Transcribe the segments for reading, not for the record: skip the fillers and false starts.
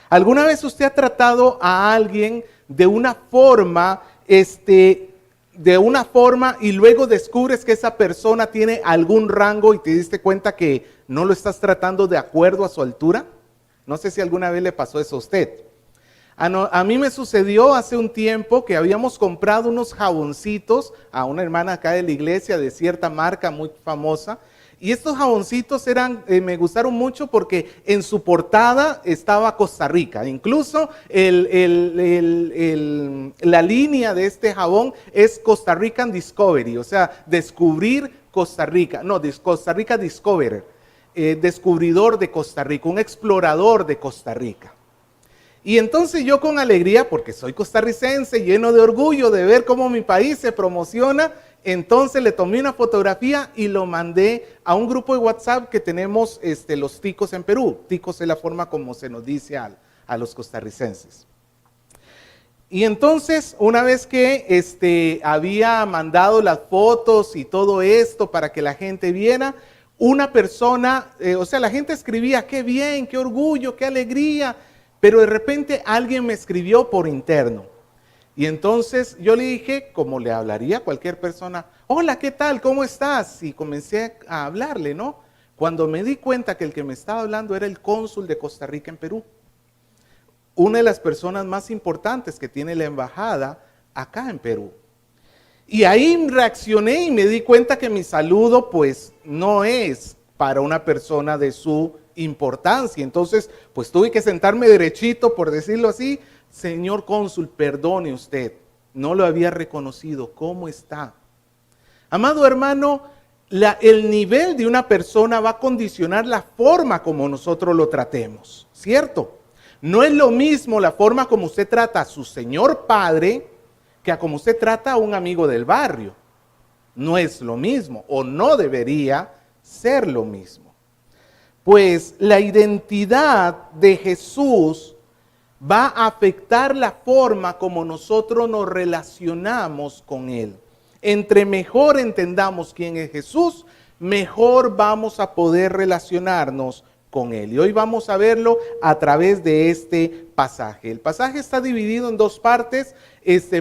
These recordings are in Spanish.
¿Alguna vez usted ha tratado a alguien de una forma, y luego descubres que esa persona tiene algún rango y te diste cuenta que no lo estás tratando de acuerdo a su altura? No sé si alguna vez le pasó eso a usted. A mí me sucedió hace un tiempo que habíamos comprado unos jaboncitos a una hermana acá de la iglesia de cierta marca muy famosa. Y estos jaboncitos me gustaron mucho porque en su portada estaba Costa Rica. Incluso la línea de este jabón es Costa Rican Discovery, o sea, descubrir Costa Rica. No, Costa Rica Discoverer, descubridor de Costa Rica, un explorador de Costa Rica. Y entonces yo con alegría, porque soy costarricense, lleno de orgullo de ver cómo mi país se promociona, entonces le tomé una fotografía y lo mandé a un grupo de WhatsApp que tenemos los ticos en Perú. Ticos es la forma como se nos dice a los costarricenses. Y entonces, una vez que había mandado las fotos y todo esto para que la gente viera, una persona, la gente escribía, qué bien, qué orgullo, qué alegría, pero de repente alguien me escribió por interno. Y entonces yo le dije, como le hablaría a cualquier persona, hola, ¿qué tal? ¿Cómo estás? Y comencé a hablarle, ¿no? Cuando me di cuenta que el que me estaba hablando era el cónsul de Costa Rica en Perú. Una de las personas más importantes que tiene la embajada acá en Perú. Y ahí reaccioné y me di cuenta que mi saludo pues no es para una persona de su importancia. Entonces pues tuve que sentarme derechito, por decirlo así. Señor cónsul, perdone usted, no lo había reconocido. ¿Cómo está? Amado hermano, el nivel de una persona va a condicionar la forma como nosotros lo tratemos, ¿cierto? No es lo mismo la forma como usted trata a su señor padre que a como usted trata a un amigo del barrio. No es lo mismo, o no debería ser lo mismo. Pues la identidad de Jesús va a afectar la forma como nosotros nos relacionamos con Él. Entre mejor entendamos quién es Jesús, mejor vamos a poder relacionarnos con Él. Y hoy vamos a verlo a través de este pasaje. El pasaje está dividido en dos partes.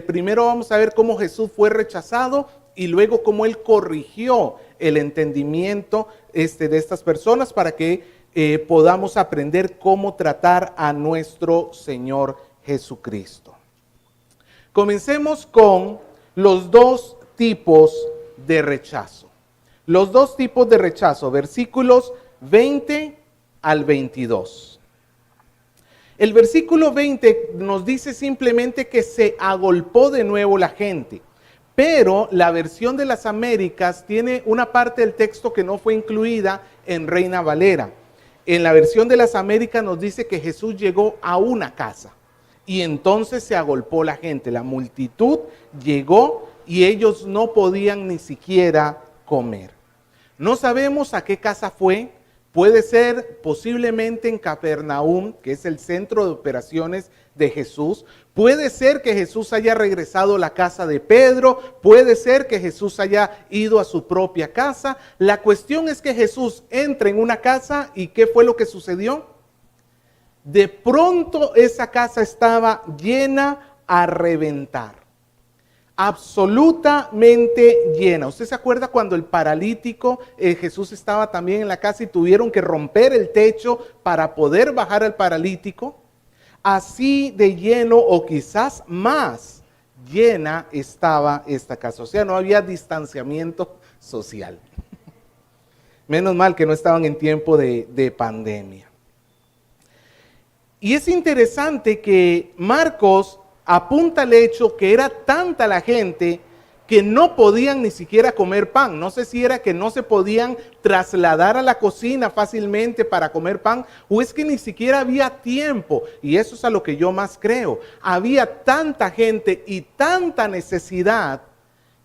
Primero vamos a ver cómo Jesús fue rechazado y luego cómo Él corrigió el entendimiento de estas personas para que podamos aprender cómo tratar a nuestro Señor Jesucristo. Comencemos con los dos tipos de rechazo. Los dos tipos de rechazo, versículos 20 al 22. El versículo 20 nos dice simplemente que se agolpó de nuevo la gente, pero la versión de las Américas tiene una parte del texto que no fue incluida en Reina Valera. En la versión de las Américas nos dice que Jesús llegó a una casa y entonces se agolpó la gente. La multitud llegó y ellos no podían ni siquiera comer. No sabemos a qué casa fue. Puede ser posiblemente en Capernaum, que es el centro de operaciones de Jesús. Puede ser que Jesús haya regresado a la casa de Pedro. Puede ser que Jesús haya ido a su propia casa. La cuestión es que Jesús entra en una casa y ¿qué fue lo que sucedió? De pronto esa casa estaba llena a reventar. Absolutamente llena. ¿Usted se acuerda cuando el paralítico, Jesús estaba también en la casa y tuvieron que romper el techo para poder bajar al paralítico? Así de lleno o quizás más llena estaba esta casa. O sea, no había distanciamiento social. Menos mal que no estaban en tiempo de pandemia. Y es interesante que Marcos apunta al hecho que era tanta la gente que no podían ni siquiera comer pan. No sé si era que no se podían trasladar a la cocina fácilmente para comer pan, o es que ni siquiera había tiempo, y eso es a lo que yo más creo. Había tanta gente y tanta necesidad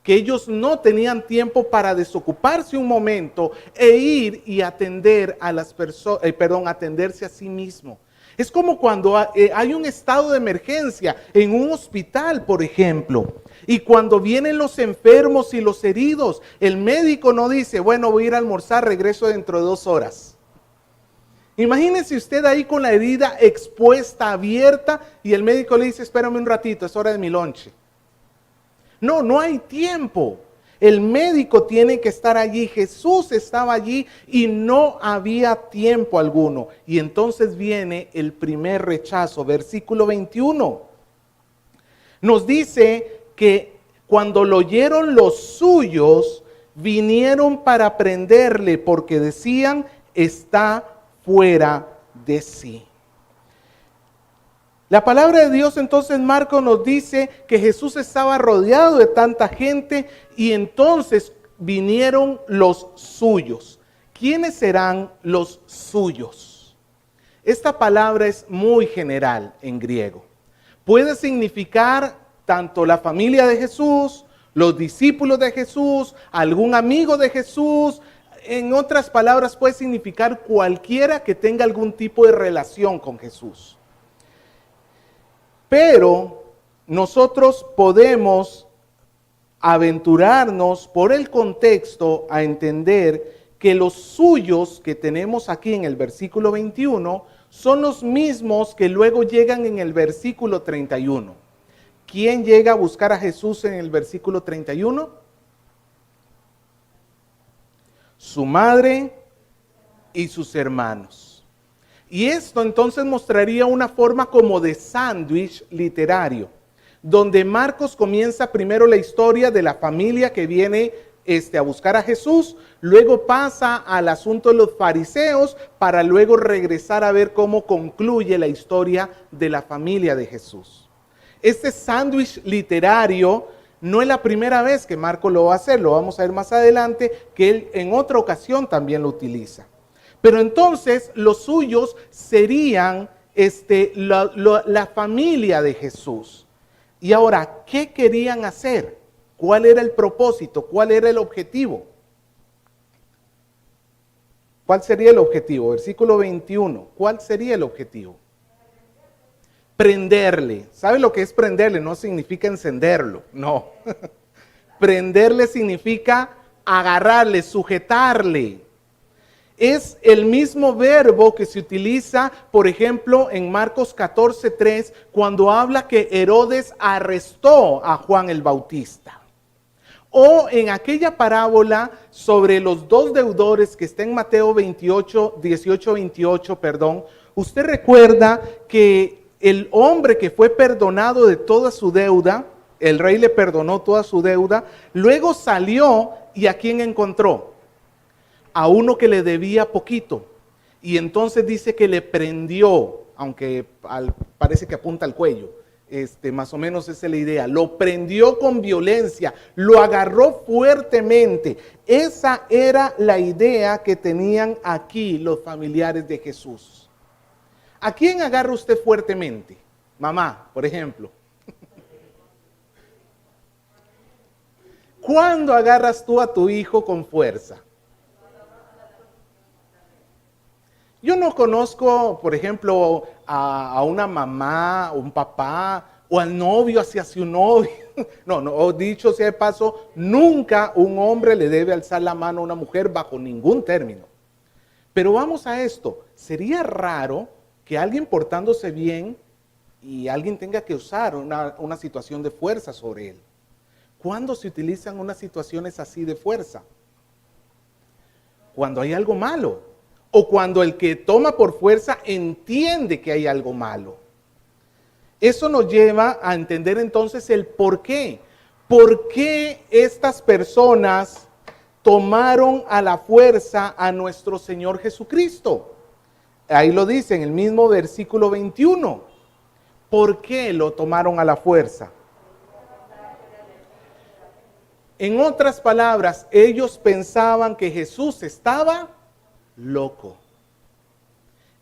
que ellos no tenían tiempo para desocuparse un momento e ir y atender a las personas, atenderse a sí mismo. Es como cuando hay un estado de emergencia en un hospital, por ejemplo, y cuando vienen los enfermos y los heridos, el médico no dice, bueno, voy a ir a almorzar, regreso dentro de 2 horas. Imagínese usted ahí con la herida expuesta, abierta, y el médico le dice, espérame un ratito, es hora de mi lonche. No, no hay tiempo. El médico tiene que estar allí. Jesús estaba allí y no había tiempo alguno. Y entonces viene el primer rechazo, versículo 21. Nos dice que cuando lo oyeron los suyos, vinieron para prenderle porque decían, está fuera de sí. La palabra de Dios entonces Marcos nos dice que Jesús estaba rodeado de tanta gente y entonces vinieron los suyos. ¿Quiénes serán los suyos? Esta palabra es muy general en griego. Puede significar tanto la familia de Jesús, los discípulos de Jesús, algún amigo de Jesús. En otras palabras, puede significar cualquiera que tenga algún tipo de relación con Jesús. Pero nosotros podemos aventurarnos por el contexto a entender que los suyos que tenemos aquí en el versículo 21 son los mismos que luego llegan en el versículo 31. ¿Quién llega a buscar a Jesús en el versículo 31? Su madre y sus hermanos. Y esto entonces mostraría una forma como de sándwich literario, donde Marcos comienza primero la historia de la familia que viene a buscar a Jesús, luego pasa al asunto de los fariseos para luego regresar a ver cómo concluye la historia de la familia de Jesús. Este sándwich literario no es la primera vez que Marcos lo va a hacer, lo vamos a ver más adelante, que él en otra ocasión también lo utiliza. Pero entonces los suyos serían la familia de Jesús. Y ahora, ¿qué querían hacer? ¿Cuál era el propósito? ¿Cuál era el objetivo? ¿Cuál sería el objetivo? Versículo 21. ¿Cuál sería el objetivo? Prenderle. ¿Sabe lo que es prenderle? No significa encenderlo, no. Prenderle significa agarrarle, sujetarle. Es el mismo verbo que se utiliza, por ejemplo, en Marcos 14:3, cuando habla que Herodes arrestó a Juan el Bautista. O en aquella parábola sobre los dos deudores que está en Mateo 18:28, usted recuerda que el hombre que fue perdonado de toda su deuda, el rey le perdonó toda su deuda, luego salió y ¿a quién encontró? A uno que le debía poquito, y entonces dice que le prendió, aunque parece que apunta al cuello, más o menos esa es la idea, lo prendió con violencia, lo agarró fuertemente. Esa era la idea que tenían aquí los familiares de Jesús. ¿A quién agarra usted fuertemente? Mamá, por ejemplo. ¿Cuándo agarras tú a tu hijo con fuerza? Yo no conozco, por ejemplo, a una mamá, un papá, o al novio hacia su novio. No, dicho sea de paso, nunca un hombre le debe alzar la mano a una mujer bajo ningún término. Pero vamos a esto, sería raro que alguien portándose bien y alguien tenga que usar una situación de fuerza sobre él. ¿Cuándo se utilizan unas situaciones así de fuerza? Cuando hay algo malo. O cuando el que toma por fuerza entiende que hay algo malo. Eso nos lleva a entender entonces el por qué. ¿Por qué estas personas tomaron a la fuerza a nuestro Señor Jesucristo? Ahí lo dice en el mismo versículo 21. ¿Por qué lo tomaron a la fuerza? En otras palabras, ellos pensaban que Jesús estaba loco.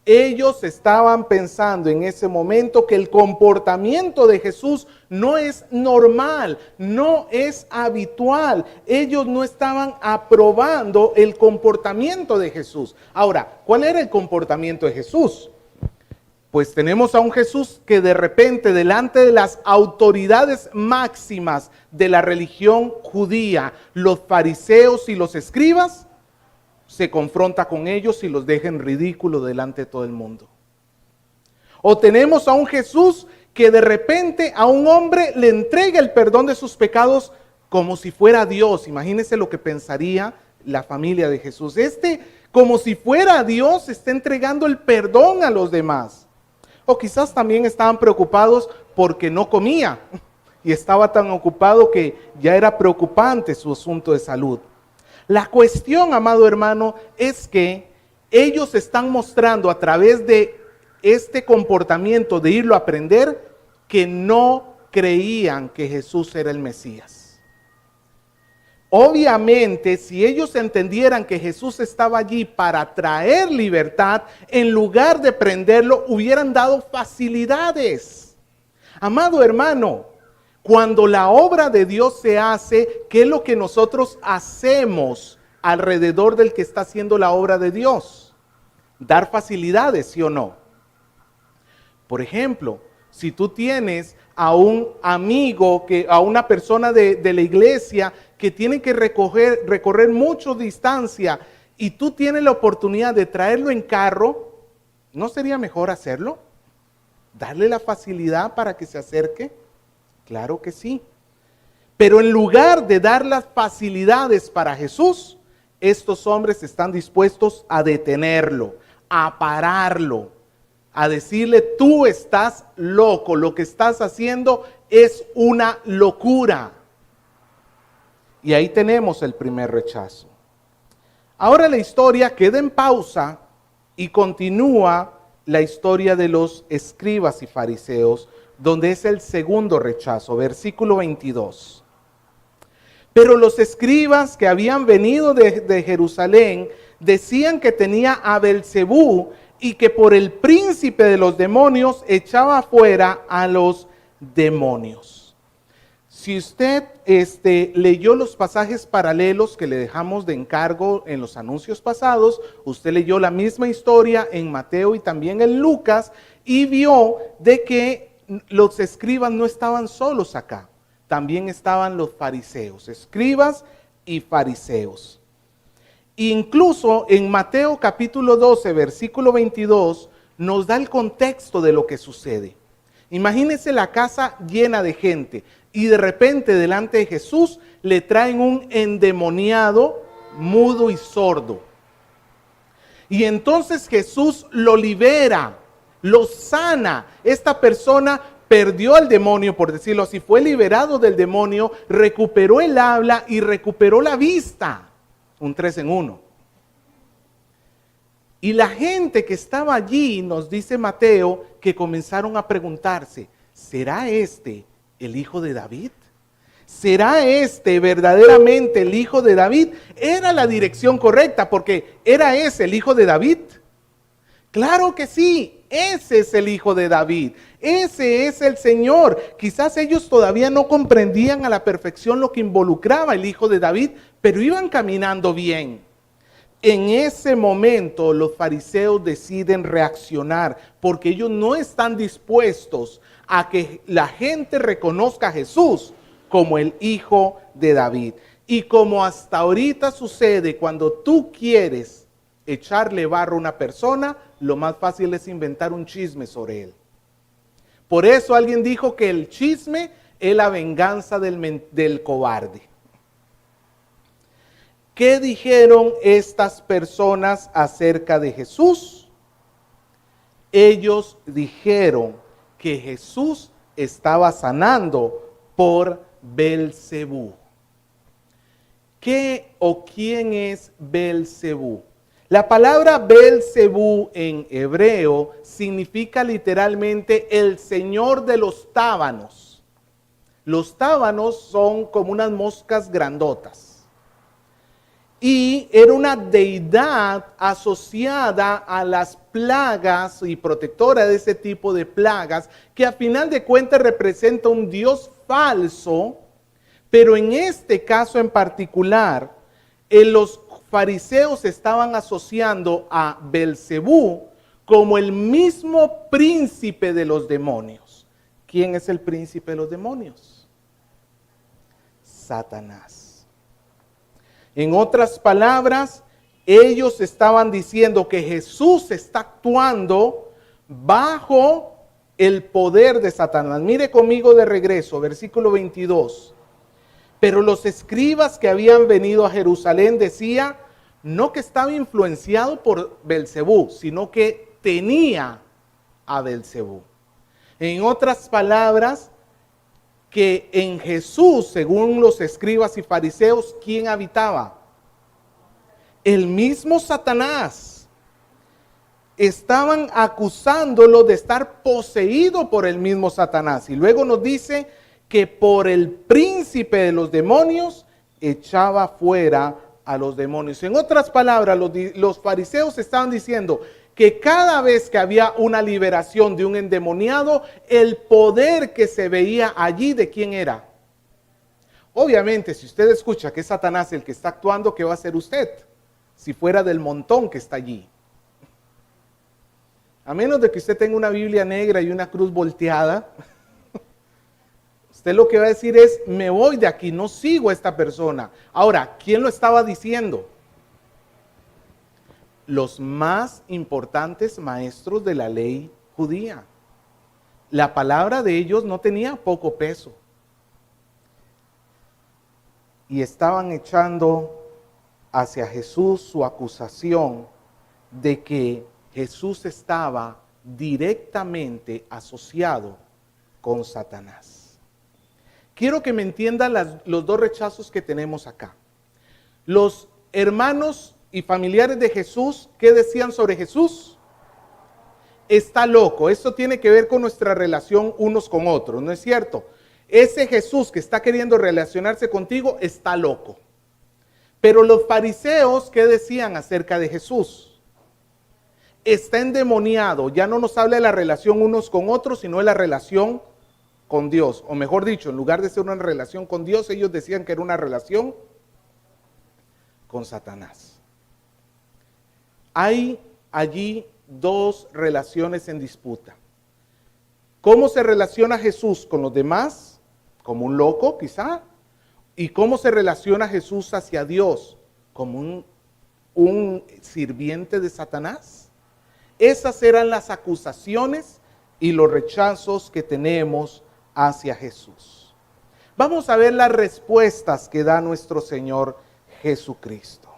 Ellos estaban pensando en ese momento que el comportamiento de Jesús no es normal, no es habitual. Ellos no estaban aprobando el comportamiento de Jesús. Ahora, ¿cuál era el comportamiento de Jesús? Pues tenemos a un Jesús que de repente delante de las autoridades máximas de la religión judía, los fariseos y los escribas, se confronta con ellos y los deja en ridículo delante de todo el mundo. O tenemos a un Jesús que de repente a un hombre le entrega el perdón de sus pecados como si fuera Dios. Imagínense lo que pensaría la familia de Jesús. Como si fuera Dios, está entregando el perdón a los demás. O quizás también estaban preocupados porque no comía y estaba tan ocupado que ya era preocupante su asunto de salud. La cuestión, amado hermano, es que ellos están mostrando a través de este comportamiento de irlo a aprender que no creían que Jesús era el Mesías. Obviamente, si ellos entendieran que Jesús estaba allí para traer libertad, en lugar de prenderlo, hubieran dado facilidades. Amado hermano, cuando la obra de Dios se hace, ¿qué es lo que nosotros hacemos alrededor del que está haciendo la obra de Dios? Dar facilidades, ¿sí o no? Por ejemplo, si tú tienes a un amigo, a una persona de la iglesia que tiene que recorrer mucha distancia y tú tienes la oportunidad de traerlo en carro, ¿no sería mejor hacerlo? ¿Darle la facilidad para que se acerque? Claro que sí. Pero en lugar de dar las facilidades para Jesús, estos hombres están dispuestos a detenerlo, a pararlo, a decirle: tú estás loco, lo que estás haciendo es una locura. Y ahí tenemos el primer rechazo. Ahora la historia queda en pausa y continúa la historia de los escribas y fariseos, donde es el segundo rechazo, versículo 22. Pero los escribas que habían venido de Jerusalén decían que tenía a Belcebú y que por el príncipe de los demonios echaba fuera a los demonios. Si usted leyó los pasajes paralelos que le dejamos de encargo en los anuncios pasados, usted leyó la misma historia en Mateo y también en Lucas y vio de que los escribas no estaban solos acá, también estaban los fariseos, escribas y fariseos. Incluso en Mateo capítulo 12, versículo 22, nos da el contexto de lo que sucede. Imagínense la casa llena de gente y de repente delante de Jesús le traen un endemoniado, mudo y sordo. Y entonces Jesús lo libera, lo sana. Esta persona perdió al demonio, por decirlo así, fue liberado del demonio, recuperó el habla y recuperó la vista. Un 3 en 1. Y la gente que estaba allí, nos dice Mateo, que comenzaron a preguntarse: ¿será este el hijo de David? ¿Será este verdaderamente el hijo de David? Era la dirección correcta, porque ¿era ese el hijo de David? Claro que sí, ese es el hijo de David, ese es el Señor. Quizás ellos todavía no comprendían a la perfección lo que involucraba el hijo de David, pero iban caminando bien. En ese momento los fariseos deciden reaccionar, porque ellos no están dispuestos a que la gente reconozca a Jesús como el hijo de David. Y como hasta ahorita sucede, cuando tú quieres echarle barro a una persona, lo más fácil es inventar un chisme sobre él. Por eso alguien dijo que el chisme es la venganza del cobarde. ¿Qué dijeron estas personas acerca de Jesús? Ellos dijeron que Jesús estaba sanando por Belcebú. ¿Qué o quién es Belcebú? La palabra Belcebú en hebreo significa literalmente el señor de los tábanos. Los tábanos son como unas moscas grandotas. Y era una deidad asociada a las plagas y protectora de ese tipo de plagas, que a final de cuentas representa un dios falso, pero en este caso en particular, los fariseos estaban asociando a Belcebú como el mismo príncipe de los demonios. ¿Quién es el príncipe de los demonios? Satanás. En otras palabras, ellos estaban diciendo que Jesús está actuando bajo el poder de Satanás. Mire conmigo de regreso, versículo 22. Pero los escribas que habían venido a Jerusalén decían, no que estaba influenciado por Belcebú, sino que tenía a Belcebú. En otras palabras, que en Jesús, según los escribas y fariseos, ¿quién habitaba? El mismo Satanás. Estaban acusándolo de estar poseído por el mismo Satanás. Y luego nos dice que por el príncipe de los demonios echaba fuera a los demonios. En otras palabras, los fariseos estaban diciendo que cada vez que había una liberación de un endemoniado, el poder que se veía allí, ¿de quién era? Obviamente, si usted escucha que es Satanás el que está actuando, ¿qué va a hacer usted? Si fuera del montón que está allí. A menos de que usted tenga una Biblia negra y una cruz volteada, usted lo que va a decir es, me voy de aquí, no sigo a esta persona. Ahora, ¿quién lo estaba diciendo? Los más importantes maestros de la ley judía. La palabra de ellos no tenía poco peso. Y estaban echando hacia Jesús su acusación de que Jesús estaba directamente asociado con Satanás. Quiero que me entiendan los dos rechazos que tenemos acá. Los hermanos y familiares de Jesús, ¿qué decían sobre Jesús? Está loco. Esto tiene que ver con nuestra relación unos con otros, ¿no es cierto? Ese Jesús que está queriendo relacionarse contigo está loco. Pero los fariseos, ¿qué decían acerca de Jesús? Está endemoniado. Ya no nos habla de la relación unos con otros, sino de la relación con Dios. O mejor dicho, en lugar de ser una relación con Dios, ellos decían que era una relación con Satanás. Hay allí dos relaciones en disputa. ¿Cómo se relaciona Jesús con los demás? Como un loco, quizá. ¿Y cómo se relaciona Jesús hacia Dios? Como un sirviente de Satanás. Esas eran las acusaciones y los rechazos que tenemos hacia Jesús. Vamos a ver las respuestas que da nuestro Señor Jesucristo.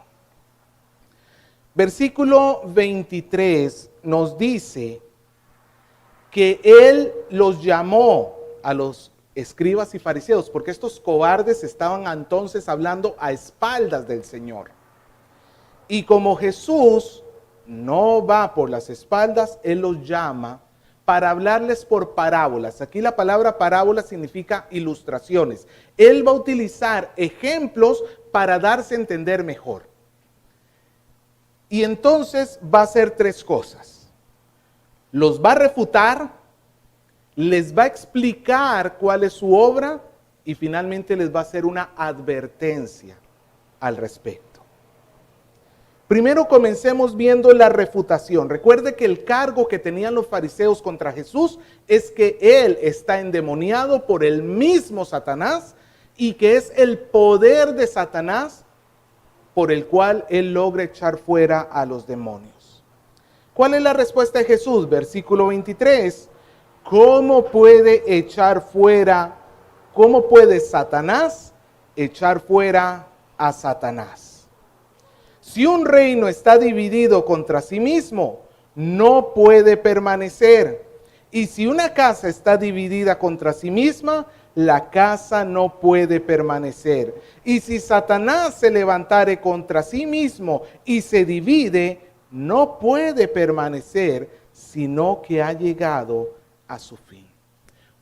Versículo 23 nos dice que Él los llamó a los escribas y fariseos, porque estos cobardes estaban entonces hablando a espaldas del Señor. Y como Jesús no va por las espaldas, Él los llama para hablarles por parábolas. Aquí la palabra parábola significa ilustraciones. Él va a utilizar ejemplos para darse a entender mejor. Y entonces va a hacer tres cosas. Los va a refutar, les va a explicar cuál es su obra y finalmente les va a hacer una advertencia al respecto. Primero comencemos viendo la refutación. Recuerde que el cargo que tenían los fariseos contra Jesús es que Él está endemoniado por el mismo Satanás y que es el poder de Satanás por el cual Él logra echar fuera a los demonios. ¿Cuál es la respuesta de Jesús? Versículo 23. ¿Cómo puede Satanás echar fuera a Satanás? Si un reino está dividido contra sí mismo, no puede permanecer. Y si una casa está dividida contra sí misma, la casa no puede permanecer. Y si Satanás se levantare contra sí mismo y se divide, no puede permanecer, sino que ha llegado a su fin.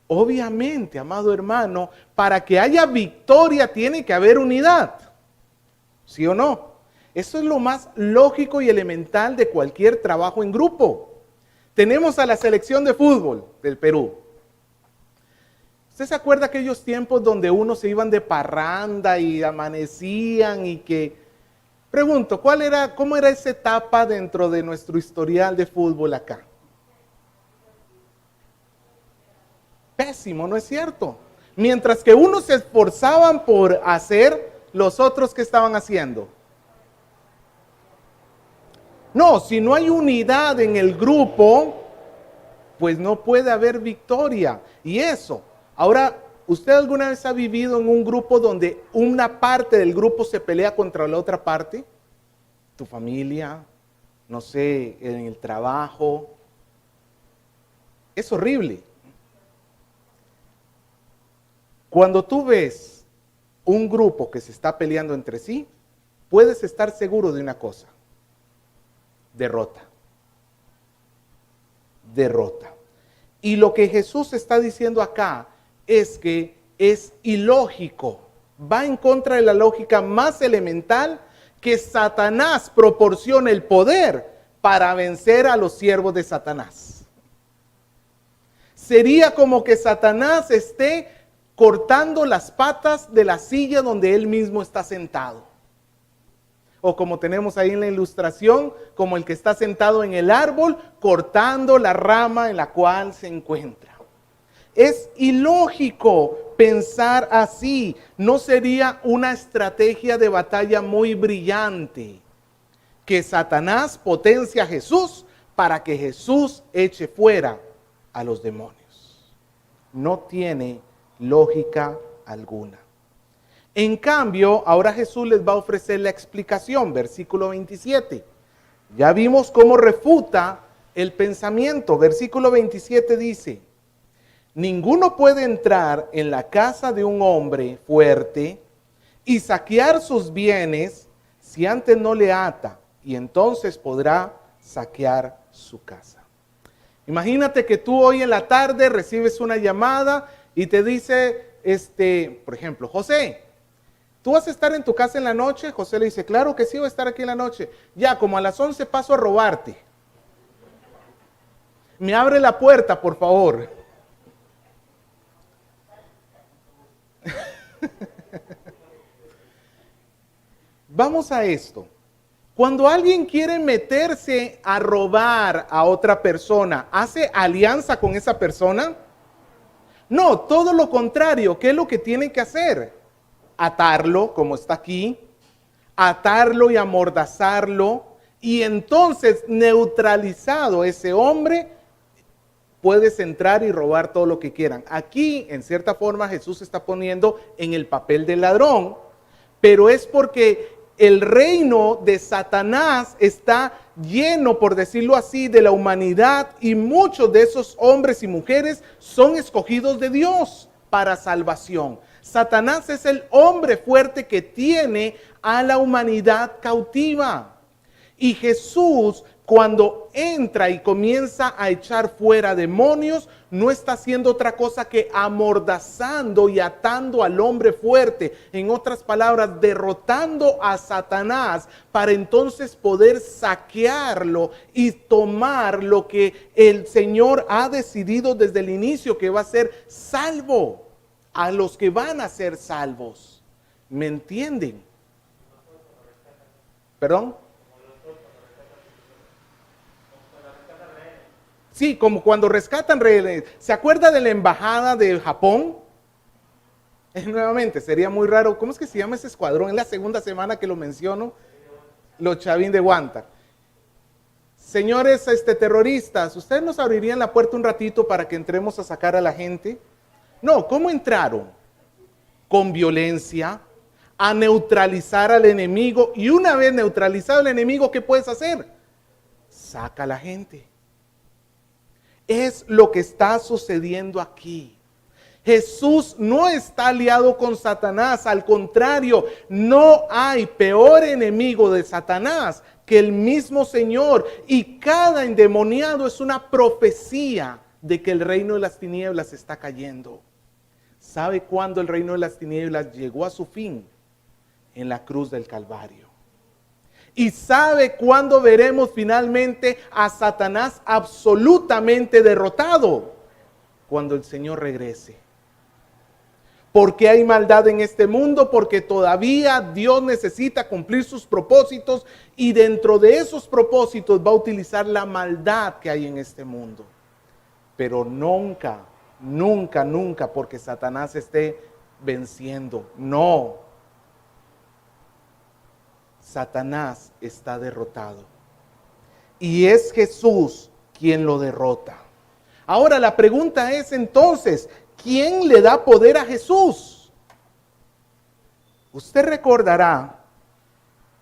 Obviamente, amado hermano, para que haya victoria tiene que haber unidad. ¿Sí o no? Eso es lo más lógico y elemental de cualquier trabajo en grupo. Tenemos a la selección de fútbol del Perú. ¿Usted se acuerda aquellos tiempos donde unos se iban de parranda y amanecían y que... Pregunto, ¿cómo era esa etapa dentro de nuestro historial de fútbol acá? Pésimo, ¿no es cierto? Mientras que unos se esforzaban por hacer, los otros ¿qué estaban haciendo? No, si no hay unidad en el grupo, pues no puede haber victoria. Y eso, ahora, ¿usted alguna vez ha vivido en un grupo donde una parte del grupo se pelea contra la otra parte? Tu familia, no sé, en el trabajo. Es horrible. Cuando tú ves un grupo que se está peleando entre sí, puedes estar seguro de una cosa: derrota. Derrota. Y lo que Jesús está diciendo acá es que es ilógico, va en contra de la lógica más elemental, que Satanás proporcione el poder para vencer a los siervos de Satanás. Sería como que Satanás esté cortando las patas de la silla donde él mismo está sentado. O como tenemos ahí en la ilustración, como el que está sentado en el árbol, cortando la rama en la cual se encuentra. Es ilógico pensar así. No sería una estrategia de batalla muy brillante que Satanás potencie a Jesús para que Jesús eche fuera a los demonios. No tiene lógica alguna. En cambio, ahora Jesús les va a ofrecer la explicación, versículo 27. Ya vimos cómo refuta el pensamiento. Versículo 27 dice: ninguno puede entrar en la casa de un hombre fuerte y saquear sus bienes si antes no le ata, y entonces podrá saquear su casa. Imagínate que tú hoy en la tarde recibes una llamada y te dice, por ejemplo, José, ¿tú vas a estar en tu casa en la noche? José le dice, claro que sí, voy a estar aquí en la noche. Ya, como a las 11 paso a robarte. Me abre la puerta, por favor. Vamos a esto. Cuando alguien quiere meterse a robar a otra persona, ¿hace alianza con esa persona? No, todo lo contrario. ¿Qué es lo que tiene que hacer? Atarlo, como está aquí, atarlo y amordazarlo, y entonces, neutralizado ese hombre, puedes entrar y robar todo lo que quieran. Aquí, en cierta forma, Jesús se está poniendo en el papel del ladrón, pero es porque el reino de Satanás está lleno, por decirlo así, de la humanidad, y muchos de esos hombres y mujeres son escogidos de Dios para salvación. Satanás es el hombre fuerte que tiene a la humanidad cautiva. Y Jesús, cuando entra y comienza a echar fuera demonios, no está haciendo otra cosa que amordazando y atando al hombre fuerte. En otras palabras, derrotando a Satanás para entonces poder saquearlo y tomar lo que el Señor ha decidido desde el inicio, que va a ser salvo a los que van a ser salvos. ¿Me entienden? ¿Perdón? Sí, como cuando rescatan rehenes. ¿Se acuerda de la embajada de Japón? Nuevamente, sería muy raro. ¿Cómo es que se llama ese escuadrón? Es la segunda semana que lo menciono. Los Chavín de Guanta. Señores terroristas, ¿ustedes nos abrirían la puerta un ratito para que entremos a sacar a la gente? No, ¿cómo entraron? Con violencia, a neutralizar al enemigo. Y una vez neutralizado al enemigo, ¿qué puedes hacer? Saca a la gente. Es lo que está sucediendo aquí. Jesús no está aliado con Satanás, al contrario, no hay peor enemigo de Satanás que el mismo Señor, y cada endemoniado es una profecía de que el reino de las tinieblas está cayendo. ¿Sabe cuándo el reino de las tinieblas llegó a su fin? En la cruz del Calvario. ¿Y sabe cuándo veremos finalmente a Satanás absolutamente derrotado? Cuando el Señor regrese. ¿Por qué hay maldad en este mundo? Porque todavía Dios necesita cumplir sus propósitos, y dentro de esos propósitos va a utilizar la maldad que hay en este mundo. Pero nunca, nunca, nunca porque Satanás esté venciendo. No. Satanás está derrotado. y es Jesús quien lo derrota. Ahora la pregunta es entonces, ¿quién le da poder a Jesús? Usted recordará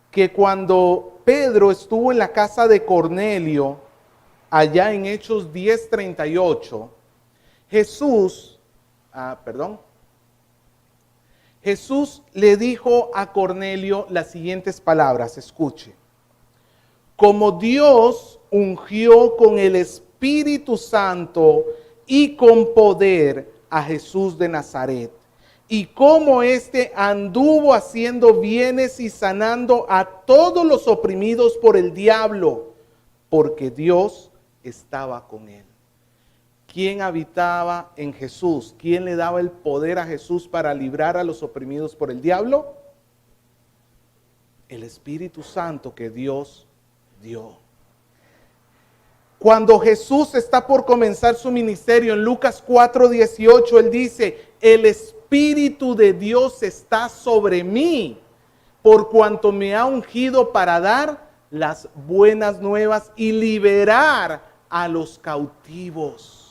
que cuando Pedro estuvo en la casa de Cornelio, allá en Hechos 10:38, Jesús le dijo a Cornelio las siguientes palabras, escuche. Como Dios ungió con el Espíritu Santo y con poder a Jesús de Nazaret, y como éste anduvo haciendo bienes y sanando a todos los oprimidos por el diablo, porque Dios estaba con él. ¿Quién habitaba en Jesús? ¿Quién le daba el poder a Jesús para librar a los oprimidos por el diablo? El Espíritu Santo que Dios dio. Cuando Jesús está por comenzar su ministerio, en Lucas 4:18, él dice, el Espíritu de Dios está sobre mí, por cuanto me ha ungido para dar las buenas nuevas y liberar a los cautivos.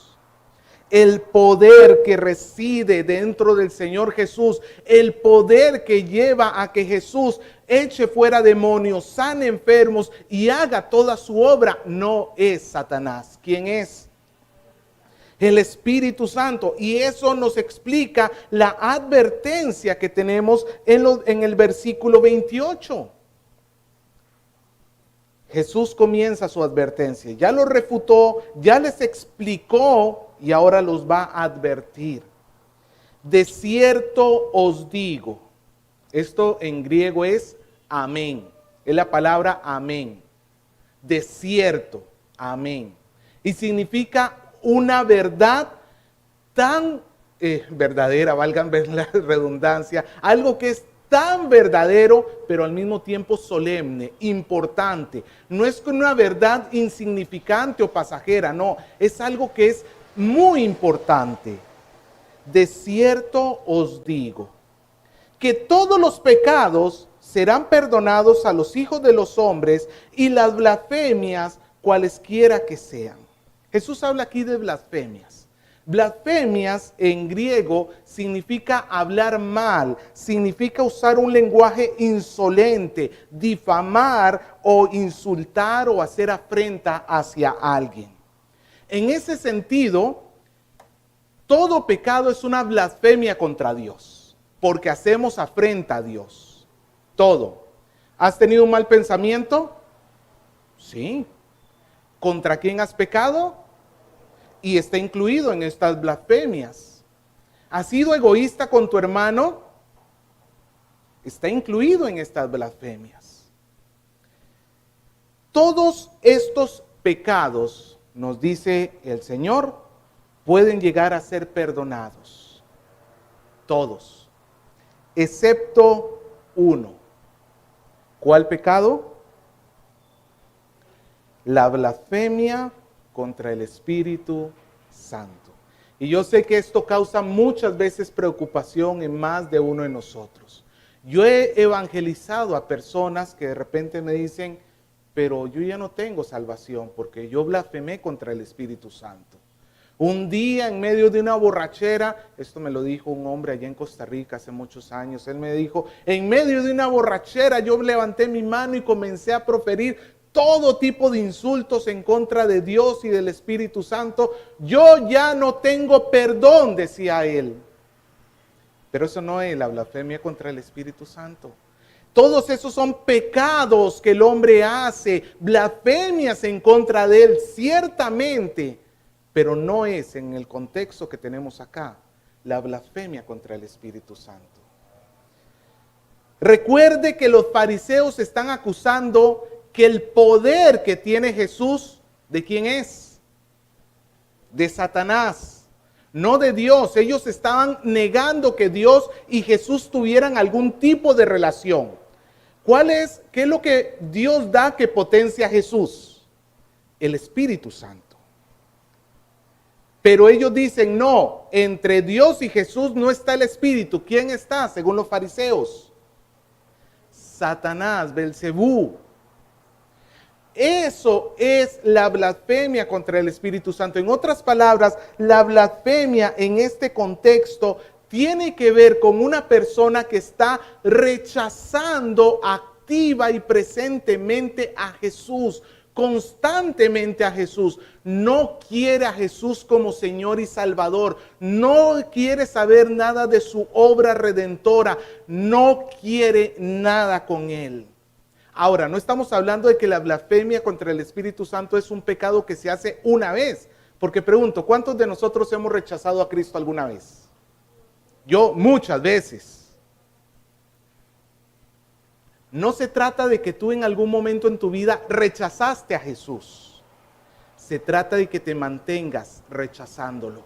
El poder que reside dentro del Señor Jesús, el poder que lleva a que Jesús eche fuera demonios, sane enfermos y haga toda su obra, no es Satanás. ¿Quién es? El Espíritu Santo. Y eso nos explica la advertencia que tenemos en el versículo 28. Jesús comienza su advertencia. Ya lo refutó, ya les explicó y ahora los va a advertir. De cierto os digo. Esto en griego es amén. Es la palabra amén. De cierto, amén. Y significa una verdad tan verdadera, valgan la redundancia, algo que es tan verdadero, pero al mismo tiempo solemne, importante. No es una verdad insignificante o pasajera, no, es algo que es muy importante. De cierto os digo, que todos los pecados serán perdonados a los hijos de los hombres y las blasfemias cualesquiera que sean. Jesús habla aquí de blasfemias. Blasfemias en griego significa hablar mal, significa usar un lenguaje insolente, difamar o insultar o hacer afrenta hacia alguien. En ese sentido, todo pecado es una blasfemia contra Dios, porque hacemos afrenta a Dios. Todo. ¿Has tenido un mal pensamiento? Sí. ¿Contra quién has pecado? Y está incluido en estas blasfemias. ¿Has sido egoísta con tu hermano? Está incluido en estas blasfemias. Todos estos pecados, nos dice el Señor, pueden llegar a ser perdonados. Todos. Excepto uno. ¿Cuál pecado? La blasfemia contra el Espíritu Santo. Y yo sé que esto causa muchas veces preocupación en más de uno de nosotros. Yo he evangelizado a personas que de repente me dicen, pero yo ya no tengo salvación porque yo blasfemé contra el Espíritu Santo. Un día en medio de una borrachera, esto me lo dijo un hombre allá en Costa Rica hace muchos años, él me dijo, en medio de una borrachera yo levanté mi mano y comencé a proferir todo tipo de insultos en contra de Dios y del Espíritu Santo. Yo ya no tengo perdón, decía él. Pero eso no es la blasfemia contra el Espíritu Santo. Todos esos son pecados que el hombre hace, blasfemias en contra de él, ciertamente, pero no es en el contexto que tenemos acá, la blasfemia contra el Espíritu Santo. Recuerde que los fariseos están acusando que el poder que tiene Jesús, ¿de quién es? De Satanás, no de Dios. Ellos estaban negando que Dios y Jesús tuvieran algún tipo de relación. ¿Qué es lo que Dios da que potencia a Jesús? El Espíritu Santo. Pero ellos dicen, no, entre Dios y Jesús no está el Espíritu. ¿Quién está? Según los fariseos. Satanás, Belcebú. Eso es la blasfemia contra el Espíritu Santo. En otras palabras, la blasfemia en este contexto tiene que ver con una persona que está rechazando activa y presentemente a Jesús, constantemente a Jesús. No quiere a Jesús como Señor y Salvador. No quiere saber nada de su obra redentora. No quiere nada con Él. Ahora, no estamos hablando de que la blasfemia contra el Espíritu Santo es un pecado que se hace una vez. Porque pregunto, ¿cuántos de nosotros hemos rechazado a Cristo alguna vez? Yo muchas veces. No se trata de que tú en algún momento en tu vida rechazaste a Jesús. Se trata de que te mantengas rechazándolo.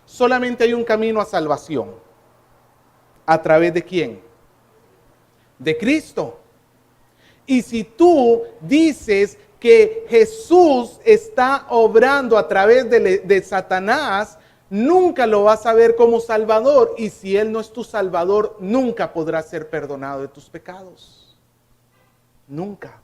Solamente hay un camino a salvación. ¿A través de quién? De Cristo. Y si tú dices que Jesús está obrando a través de Satanás, nunca lo vas a ver como Salvador. Y si Él no es tu Salvador, nunca podrás ser perdonado de tus pecados. Nunca.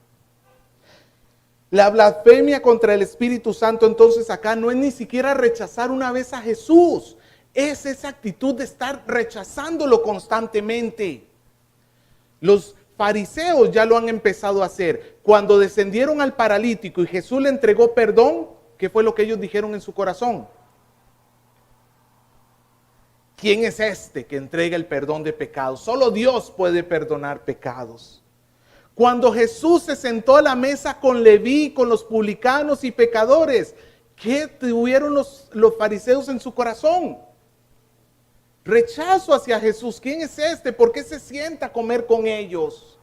La blasfemia contra el Espíritu Santo, entonces acá no es ni siquiera rechazar una vez a Jesús. Es esa actitud de estar rechazándolo constantemente. Los fariseos ya lo han empezado a hacer. Cuando descendieron al paralítico y Jesús le entregó perdón, ¿qué fue lo que ellos dijeron en su corazón? ¿Quién es este que entrega el perdón de pecados? Solo Dios puede perdonar pecados. Cuando Jesús se sentó a la mesa con Leví, con los publicanos y pecadores, ¿qué tuvieron los fariseos en su corazón? Rechazo hacia Jesús. ¿Quién es este? ¿Por qué se sienta a comer con ellos?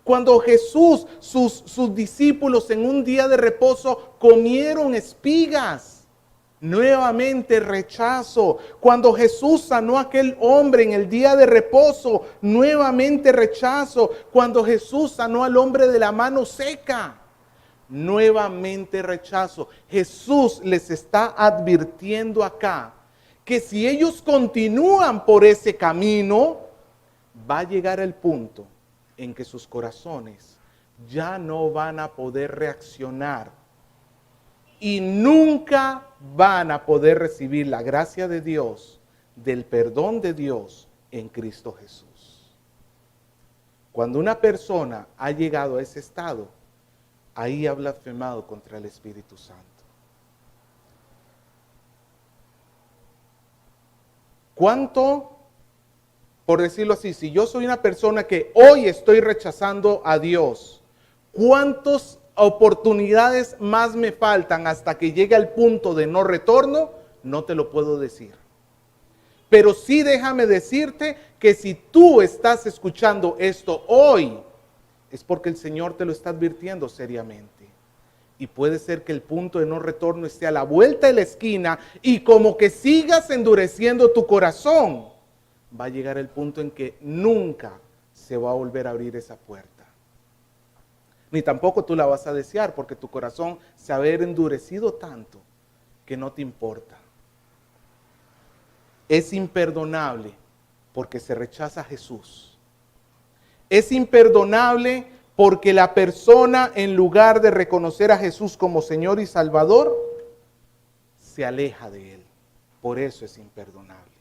Cuando Jesús, sus discípulos en un día de reposo comieron espigas, nuevamente rechazo. Cuando Jesús sanó a aquel hombre en el día de reposo, nuevamente rechazo. Cuando Jesús sanó al hombre de la mano seca, nuevamente rechazo. Jesús les está advirtiendo acá que si ellos continúan por ese camino, va a llegar el punto en que sus corazones ya no van a poder reaccionar y nunca van a poder recibir la gracia de Dios, del perdón de Dios en Cristo Jesús. Cuando una persona ha llegado a ese estado, ahí ha blasfemado contra el Espíritu Santo. ¿Cuánto, por decirlo así, si yo soy una persona que hoy estoy rechazando a Dios, cuántas oportunidades más me faltan hasta que llegue al punto de no retorno? No te lo puedo decir. Pero sí déjame decirte que si tú estás escuchando esto hoy, es porque el Señor te lo está advirtiendo seriamente. Y puede ser que el punto de no retorno esté a la vuelta de la esquina y como que sigas endureciendo tu corazón, va a llegar el punto en que nunca se va a volver a abrir esa puerta. Ni tampoco tú la vas a desear porque tu corazón se va a haber endurecido tanto que no te importa. Es imperdonable porque se rechaza a Jesús. Es imperdonable porque la persona, en lugar de reconocer a Jesús como Señor y Salvador, se aleja de Él. Por eso es imperdonable.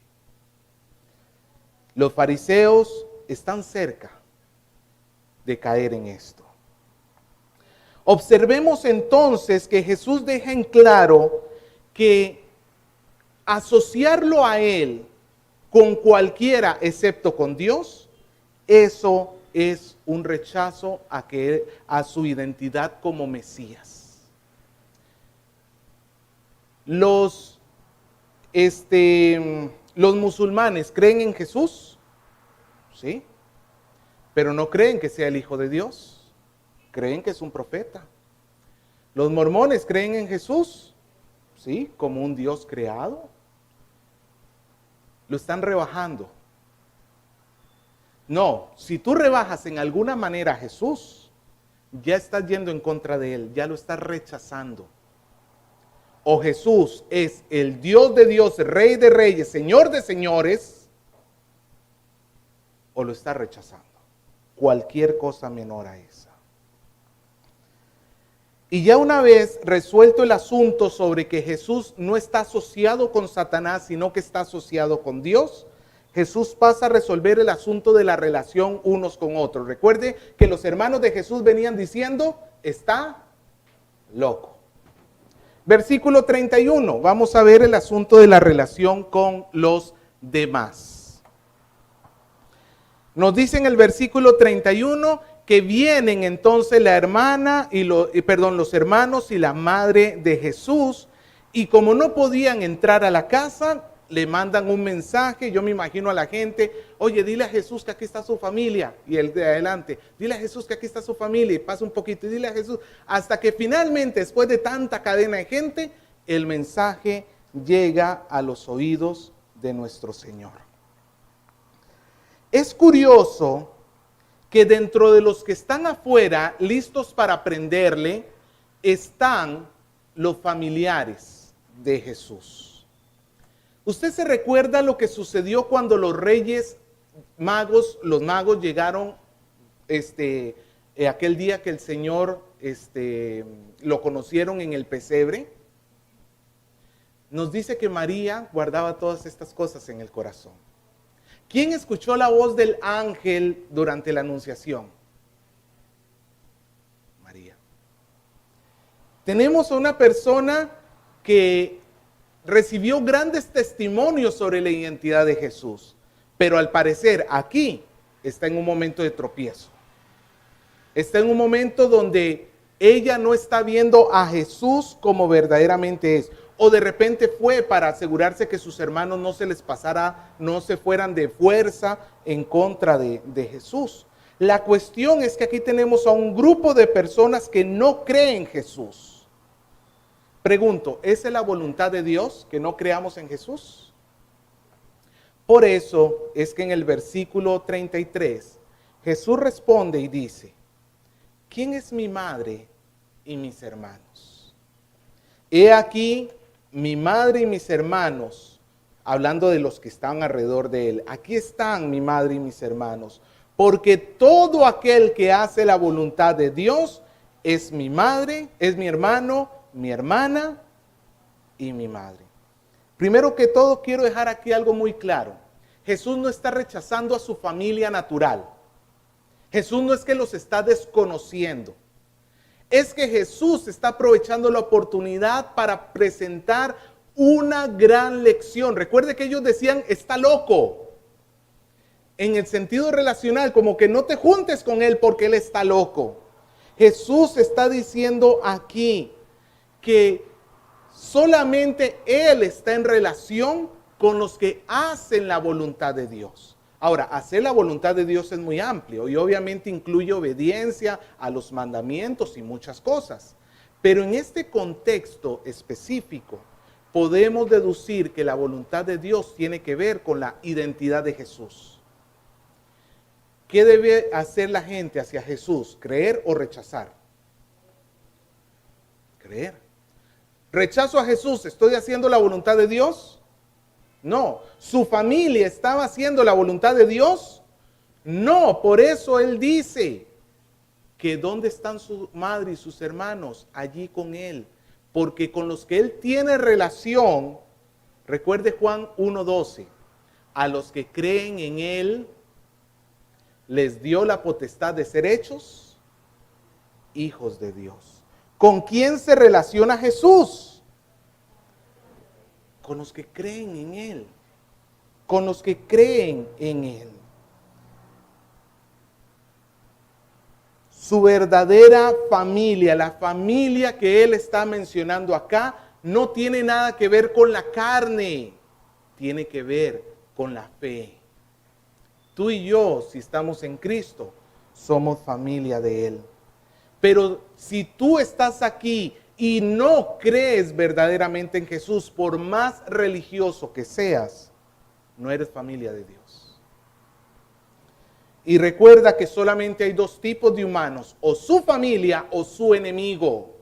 Los fariseos están cerca de caer en esto. Observemos entonces que Jesús deja en claro que asociarlo a Él con cualquiera excepto con Dios, eso es un rechazo a su identidad como Mesías. Los musulmanes creen en Jesús, ¿sí? Pero no creen que sea el Hijo de Dios, creen que es un profeta. Los mormones creen en Jesús, ¿sí? Como un Dios creado. Lo están rebajando. No, si tú rebajas en alguna manera a Jesús, ya estás yendo en contra de Él, ya lo estás rechazando. O Jesús es el Dios de dioses, Rey de reyes, Señor de señores, o lo estás rechazando. Cualquier cosa menor a esa. Y ya una vez resuelto el asunto sobre que Jesús no está asociado con Satanás, sino que está asociado con Dios, Jesús pasa a resolver el asunto de la relación unos con otros. Recuerde que los hermanos de Jesús venían diciendo, está loco. Versículo 31, vamos a ver el asunto de la relación con los demás. Nos dice en el versículo 31 que vienen entonces la hermana los hermanos y la madre de Jesús, y como no podían entrar a la casa, le mandan un mensaje. Yo me imagino a la gente, oye, dile a Jesús que aquí está su familia, y el de adelante, dile a Jesús que aquí está su familia, y pasa un poquito, y dile a Jesús, hasta que finalmente, después de tanta cadena de gente, el mensaje llega a los oídos de nuestro Señor. Es curioso que dentro de los que están afuera, listos para aprenderle, están los familiares de Jesús. ¿Usted se recuerda lo que sucedió cuando los magos llegaron aquel día que el Señor lo conocieron en el pesebre? Nos dice que María guardaba todas estas cosas en el corazón. ¿Quién escuchó la voz del ángel durante la anunciación? María. Tenemos a una persona que recibió grandes testimonios sobre la identidad de Jesús, pero al parecer aquí está en un momento de tropiezo. Está en un momento donde ella no está viendo a Jesús como verdaderamente es. O de repente fue para asegurarse que sus hermanos no se les pasara, no se fueran de fuerza en contra de Jesús. La cuestión es que aquí tenemos a un grupo de personas que no creen en Jesús. Pregunto, ¿es la voluntad de Dios que no creamos en Jesús? Por eso es que en el versículo 33, Jesús responde y dice, ¿quién es mi madre y mis hermanos? He aquí mi madre y mis hermanos, hablando de los que están alrededor de él. Aquí están mi madre y mis hermanos, porque todo aquel que hace la voluntad de Dios es mi madre, es mi hermano, mi hermana y mi madre. Primero que todo, quiero dejar aquí algo muy claro. Jesús no está rechazando a su familia natural. Jesús no es que los está desconociendo. Es que Jesús está aprovechando la oportunidad para presentar una gran lección. Recuerde que ellos decían, está loco. En el sentido relacional, como que no te juntes con él porque él está loco. Jesús está diciendo aquí que solamente él está en relación con los que hacen la voluntad de Dios. Ahora, hacer la voluntad de Dios es muy amplio y obviamente incluye obediencia a los mandamientos y muchas cosas. Pero en este contexto específico, podemos deducir que la voluntad de Dios tiene que ver con la identidad de Jesús. ¿Qué debe hacer la gente hacia Jesús? ¿Creer o rechazar? Creer. ¿Rechazo a Jesús? ¿Estoy haciendo la voluntad de Dios? No. ¿Su familia estaba haciendo la voluntad de Dios? No. Por eso él dice que ¿dónde están su madre y sus hermanos? Allí con él. Porque con los que él tiene relación, recuerde Juan 1:12, a los que creen en él, les dio la potestad de ser hechos hijos de Dios. ¿Con quién se relaciona Jesús? Con los que creen en él. Con los que creen en él. Su verdadera familia, la familia que él está mencionando acá, no tiene nada que ver con la carne, tiene que ver con la fe. Tú y yo, si estamos en Cristo, somos familia de él. Pero si tú estás aquí y no crees verdaderamente en Jesús, por más religioso que seas, no eres familia de Dios. Y recuerda que solamente hay dos tipos de humanos, o su familia o su enemigo.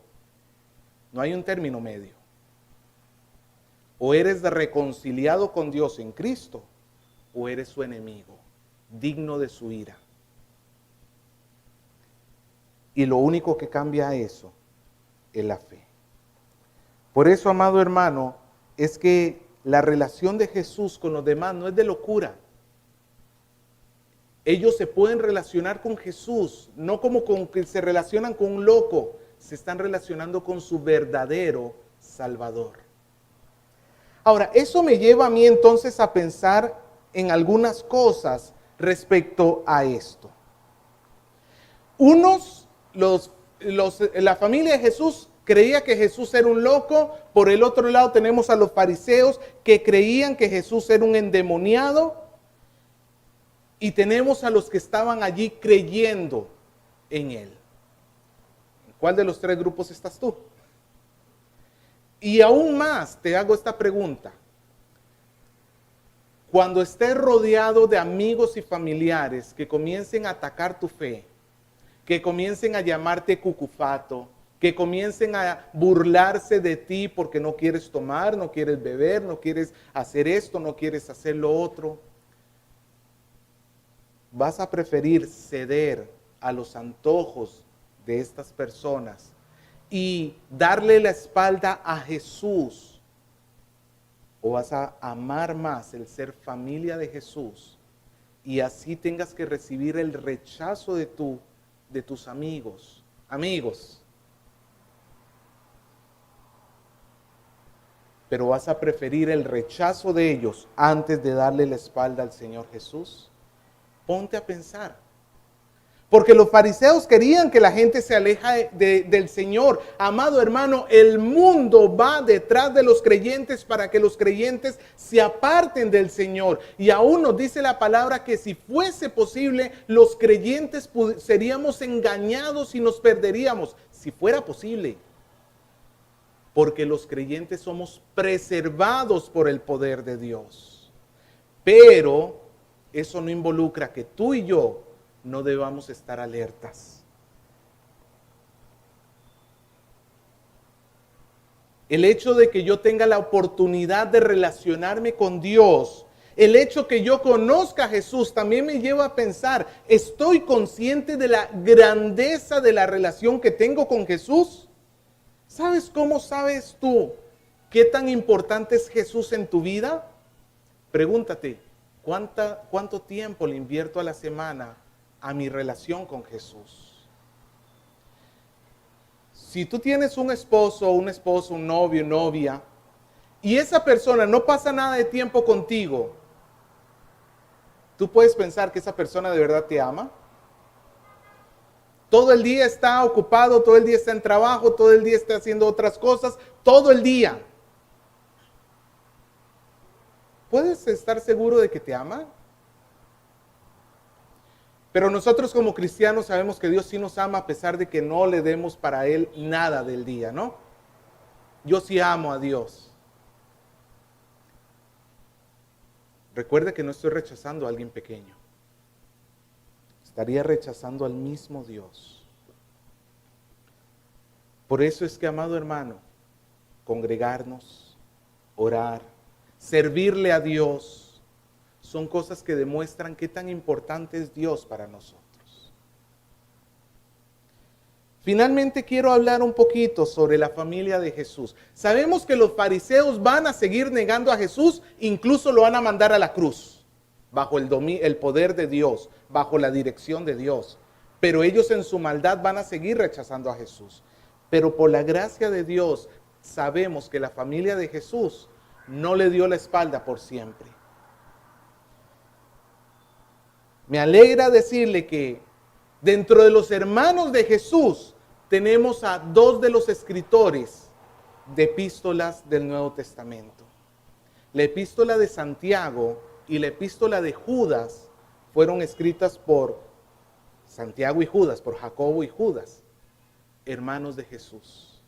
No hay un término medio. O eres reconciliado con Dios en Cristo, o eres su enemigo, digno de su ira. Y lo único que cambia eso en la fe. Por eso, amado hermano, es que la relación de Jesús con los demás no es de locura. Ellos se pueden relacionar con Jesús, no como con que se relacionan con un loco, se están relacionando con su verdadero Salvador. Ahora, eso me lleva a mí entonces a pensar en algunas cosas respecto a esto. La familia de Jesús creía que Jesús era un loco. Por el otro lado tenemos a los fariseos que creían que Jesús era un endemoniado. Y tenemos a los que estaban allí creyendo en él. ¿En cuál de los tres grupos estás tú? Y aún más te hago esta pregunta. Cuando estés rodeado de amigos y familiares que comiencen a atacar tu fe, que comiencen a llamarte cucufato, que comiencen a burlarse de ti porque no quieres tomar, no quieres beber, no quieres hacer esto, no quieres hacer lo otro, ¿vas a preferir ceder a los antojos de estas personas y darle la espalda a Jesús? ¿O vas a amar más el ser familia de Jesús y así tengas que recibir el rechazo de tus amigos? Pero vas a preferir el rechazo de ellos antes de darle la espalda al Señor Jesús. Ponte a pensar. Porque los fariseos querían que la gente se aleja del Señor. Amado hermano, el mundo va detrás de los creyentes para que los creyentes se aparten del Señor. Y aún nos dice la palabra que si fuese posible, los creyentes seríamos engañados y nos perderíamos. Si fuera posible. Porque los creyentes somos preservados por el poder de Dios. Pero eso no involucra que tú y yo no debamos estar alertas. El hecho de que yo tenga la oportunidad de relacionarme con Dios, el hecho que yo conozca a Jesús también me lleva a pensar, ¿estoy consciente de la grandeza de la relación que tengo con Jesús? ¿Sabes cómo sabes tú qué tan importante es Jesús en tu vida? Pregúntate, ¿cuánto tiempo le invierto a la semana a mi relación con Jesús? Si tú tienes un esposo, un novio, novia, y esa persona no pasa nada de tiempo contigo, ¿tú puedes pensar que esa persona de verdad te ama? Todo el día está ocupado, todo el día está en trabajo, todo el día está haciendo otras cosas, todo el día. ¿Puedes estar seguro de que te ama? Pero nosotros como cristianos sabemos que Dios sí nos ama a pesar de que no le demos para Él nada del día, ¿no? Yo sí amo a Dios. Recuerde que no estoy rechazando a alguien pequeño. Estaría rechazando al mismo Dios. Por eso es que, amado hermano, congregarnos, orar, servirle a Dios, son cosas que demuestran qué tan importante es Dios para nosotros. Finalmente quiero hablar un poquito sobre la familia de Jesús. Sabemos que los fariseos van a seguir negando a Jesús, incluso lo van a mandar a la cruz, bajo el poder de Dios, bajo la dirección de Dios. Pero ellos en su maldad van a seguir rechazando a Jesús. Pero por la gracia de Dios sabemos que la familia de Jesús no le dio la espalda por siempre. Me alegra decirle que dentro de los hermanos de Jesús tenemos a dos de los escritores de epístolas del Nuevo Testamento. La epístola de Santiago y la epístola de Judas fueron escritas por Santiago y Judas, por Jacobo y Judas, hermanos de Jesús.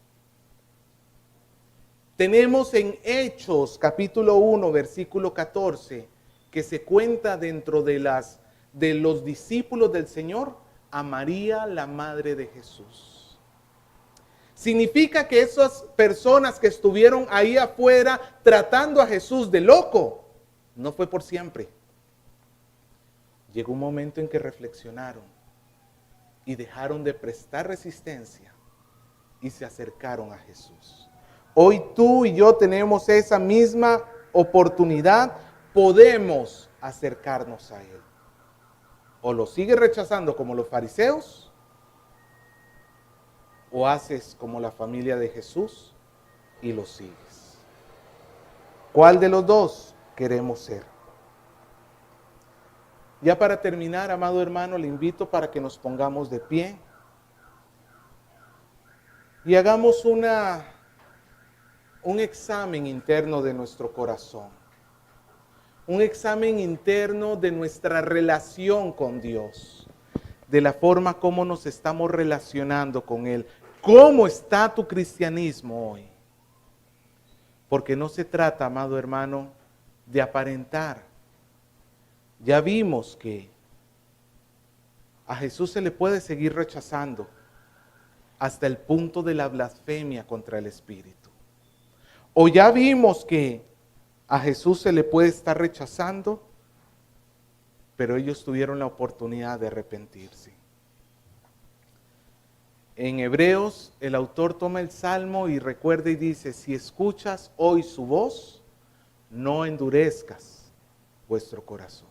Tenemos en Hechos capítulo 1, versículo 14, que se cuenta dentro de los discípulos del Señor a María, la madre de Jesús. Significa que esas personas que estuvieron ahí afuera tratando a Jesús de loco, no fue por siempre. Llegó un momento en que reflexionaron y dejaron de prestar resistencia y se acercaron a Jesús. Hoy tú y yo tenemos esa misma oportunidad, podemos acercarnos a Él. O lo sigues rechazando como los fariseos, o haces como la familia de Jesús y lo sigues. ¿Cuál de los dos queremos ser? Ya para terminar, amado hermano, le invito para que nos pongamos de pie y hagamos un examen interno de nuestro corazón. Un examen interno de nuestra relación con Dios, de la forma como nos estamos relacionando con Él. ¿Cómo está tu cristianismo hoy? Porque no se trata, amado hermano, de aparentar. Ya vimos que a Jesús se le puede seguir rechazando hasta el punto de la blasfemia contra el Espíritu. O ya vimos que a Jesús se le puede estar rechazando, pero ellos tuvieron la oportunidad de arrepentirse. En Hebreos, el autor toma el Salmo y recuerda y dice, si escuchas hoy su voz, no endurezcas vuestro corazón.